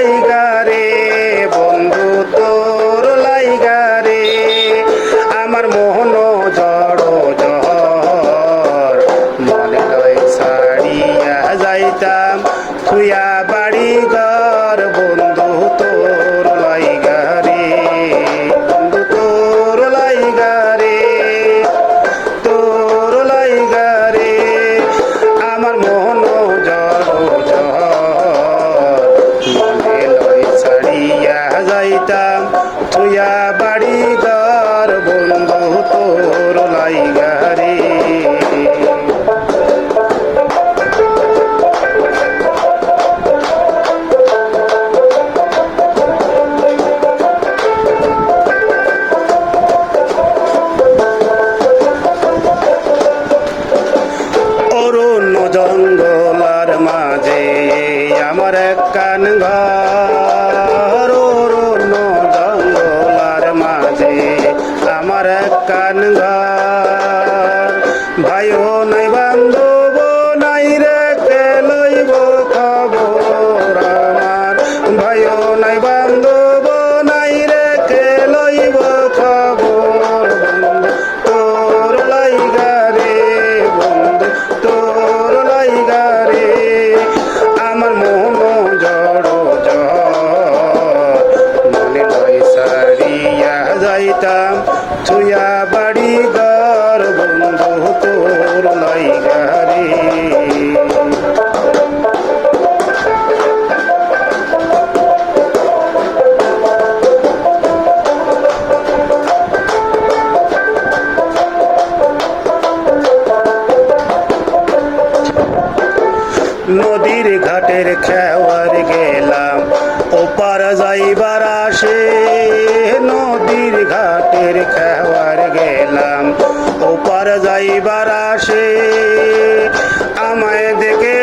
লাইগা রে বন্ধু তোর লাইগা রে আমার মোহন জড় জহর মনে লয় ছাড়িয়া যাইতাম তুইয়া বাড়ি ঘর বন্ধু তোর লাইগা রে বন্ধু তোর লাইগা রে তোর লাইগা রে আমার মোহন জড় জহর মনে লয় ছাড়িয়া যাইতাম তুইয়া বাড়ি ঘর বন্ধু তোর লাইগা রে অরণ্য জঙ্গলার মাঝে আমার এক কান ঘর অরণ্য জঙ্গলার মাঝে আমার এক কান ঘর ভাইও নাই বান্ধব নাই রে কে লইব খবর আমার ভাইও নাই বান্ধব নাই রে কে লইব খবর তোর লাইগা রে বন্ধু তোর লাইগা রে আমার মোহন জড় জহর মনে লয় সারিয়া যাইতাম তুইয়া বাড়ি ঘর বন্ধু তোর লাইগা রে নদীর ঘাটের খেওয়ার গেলাম ওপার যাইবার আসে নদীর ঘাটের খেওয়ার গেলাম ওপার যাইবার আসে আমায় দেখে